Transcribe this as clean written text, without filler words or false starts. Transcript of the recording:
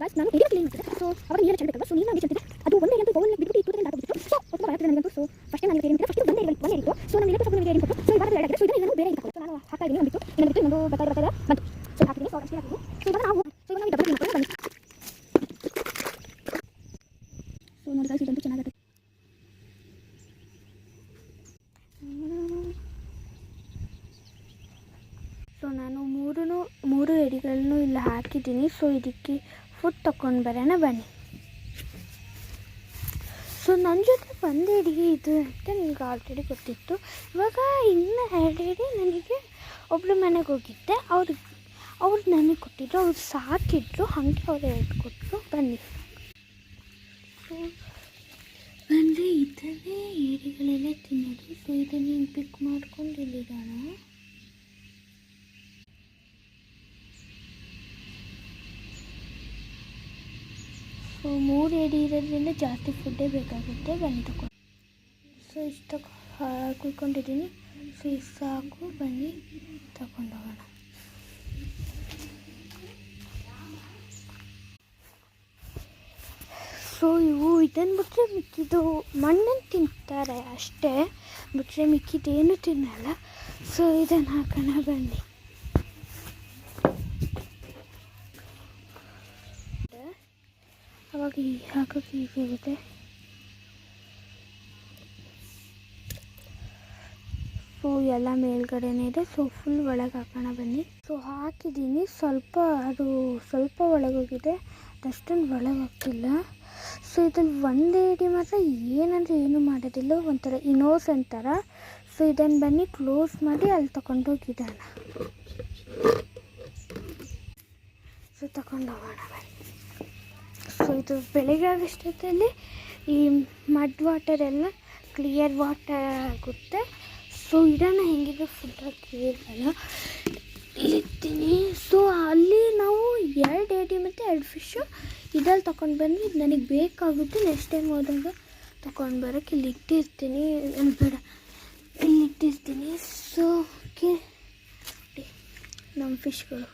Guys ನಾನು ಎಡಿ clean ಮಾಡ್ತಿದ್ದೆ. ಸೊ ಅವಾಗ ನೀರು ಚೆಲ್ಲಬೇಕಲ್ಲ. ಸೊ ನೀರು ಚೆಲ್ತಿದ್ದೆ. ಅದು ಒಂದೇ ಗಂಟೆ ಬೌಲ್ ಬಿಟ್ಟು ಇತ್ತು ಆಗೋಗಿತ್ತು. ಸೊ ತುಂಬ ಬರುತ್ತೆ ನನಗಂತೂ. ಸೊ ಫಸ್ಟ್ ನಾನು ಏನು ಫಸ್ಟ್ ಒಂದೇ ಇತ್ತು. ಸೊ ನಾನು ಎಲೆಕ್ಟ್ರಿಕ್ ಸೊಪ್ಪು ಏನಿತ್ತು. ಸೊ ಇವಾಗ ಎರಡು. ಸೊ ಇದನ್ನು ಬೇರೆ ಇತ್ತು. ಸೊ ನಾನು ಹಾಕ್ತಾ ಇದ್ದೀನಿ ಒಂದಿತ್ತು. ಇನ್ನೊಂದು ಬರ್ತಾ ಬಂತು. ಸೊ ಹಾಕ್ತೀನಿ. ಸೊ ಅಷ್ಟೇ ಹಾಕಿದ್ದೀನಿ. ಸೊ ಇವಾಗ ನಾವು ಡಬಲ್ ಕ್ಲೀನ್ ಮಾಡ್ಕೊಂಡು ಬನ್ನಿ. ಸೊ ನೋಡಿ ಗಾಯ್ಸ್ ಇದಂತೂ ಚೆನ್ನಾಗುತ್ತೆ. ಸೊ ನಾನು ಮೂರು ಎಡಿಗಳನ್ನು ಇಲ್ಲಿ ಹಾಕಿದ್ದೀನಿ. ಸೊ ಇದಕ್ಕೆ ಫುಡ್ ತಗೊಂಡು ಬರೋಣ ಬನ್ನಿ. ಸೊ ನನ್ನ ಜೊತೆ ಒಂದು ಎಡಿ ಇದು ಅಂತ ನನಗೆ ಆಲ್ರೆಡಿ ಗೊತ್ತಿತ್ತು. ಇವಾಗ ಇನ್ನು 2 ಎಡಿ ನನಗೆ ಒಬ್ಬರು ಮನೆಗೆ ಹೋಗಿದ್ದೆ. ಅವ್ರು ನನಗೆ ಕೊಟ್ಟಿದ್ರು. ಅವ್ರು ಸಾಕಿದ್ರು, ಹಾಗೆ ಅವ್ರು ಹೇಳ್ಕೊಟ್ರು ಬನ್ನಿ. ಸೊ ಅಂದರೆ ಇದನ್ನೇ ಏಡಿಗಳೆಲ್ಲ ತಿನ್ನೋದು. ಸೊ ಇದನ್ನು ಪಿಕ್ ಮಾಡ್ಕೊಂಡು ಇಲ್ಲಿಡೋಣ. ಸೊ 3 ಎಡಿ ಇರೋದ್ರಿಂದ ಜಾಸ್ತಿ ಫುಡ್ಡೇ ಬೇಕಾಗುತ್ತೆ. ಬನ್ನಿ ತಗೊಂಡು. ಸೊ ಇಷ್ಟು ಕುಯ್ಕೊಂಡಿದ್ದೀನಿ. ಸೊ ಇಷ್ಟು ಸಾಕು, ಬನ್ನಿ ತಗೊಂಡೋಗೋಣ. ಸೊ ಇವು ಇದನ್ನು ಬಿಟ್ಟರೆ ಮಿಕ್ಕಿದ್ದು ಮಣ್ಣನ್ನು ತಿಂತಾರೆ ಅಷ್ಟೇ, ಬಿಟ್ಟರೆ ಮಿಕ್ಕಿದ್ದೇನು ತಿನ್ನಲ್ಲ. ಸೊ ಇದನ್ನು ಹಾಕೋಣ ಬನ್ನಿ. ಅವಾಗ ಹಾಕೋಕ್ಕೆ ಈಸಿ ಆಗುತ್ತೆ. ಸೊ ಎಲ್ಲ ಮೇಲ್ಗಡೆನೇ ಇದೆ. ಸೊ ಫುಲ್ ಒಳಗೆ ಹಾಕೋಣ ಬನ್ನಿ. ಸೊ ಹಾಕಿದ್ದೀನಿ. ಸ್ವಲ್ಪ ಒಳಗೋಗಿದೆ, ಅಷ್ಟೊಂದು ಒಳಗೆ ಹಾಕ್ತಿಲ್ಲ. ಸೊ ಇದ್ರಲ್ಲಿ ಒಂದು ಎಡಿ ಮಾತ್ರ ಏನಂದರೆ ಏನೂ ಮಾಡೋದಿಲ್ಲ, ಒಂಥರ ಇನ್ನೋಸೆಂಟ್ ಥರ. ಸೊ ಇದನ್ನು ಬನ್ನಿ ಕ್ಲೋಸ್ ಮಾಡಿ ಅಲ್ಲಿ ತಗೊಂಡೋಗಿಡೋಣ. ಸೊ ತಗೊಂಡೋಗೋಣ ಬನ್ನಿ. ಸೊ ಇದು ಬೆಳಗ್ಗೆ ಆಗೋಷ್ಟೊತ್ತಲ್ಲಿ ಈ ಮಡ್ ವಾಟರ್ ಎಲ್ಲ ಕ್ಲಿಯರ್ ವಾಟರ್ ಆಗುತ್ತೆ. ಸೊ ಇದನ್ನು ಹೆಂಗಿದ್ರು ಫುಡ್ ಹಾಕಿರಲ್ಲ ಇರ್ತೀನಿ. ಸೊ ಅಲ್ಲಿ ನಾವು 2 ಎಡಿ ಮತ್ತು 2 ಫಿಶ್ಶು ಇದ್ರಲ್ಲಿ ತೊಗೊಂಡು ಬಂದು ನನಗೆ ಬೇಕಾಗುತ್ತೆ. ನೆಕ್ಸ್ಟ್ ಟೈಮ್ ಹೋದಾಗ ತೊಗೊಂಡು ಬರೋಕ್ಕೆ ಇಲ್ಲಿ ಇಟ್ಟಿರ್ತೀನಿ. ಬೇಡ, ಇಲ್ಲಿ ಇಟ್ಟಿರ್ತೀನಿ. ಸೊ ಓಕೆ, ನಮ್ಮ ಫಿಶ್ಗಳು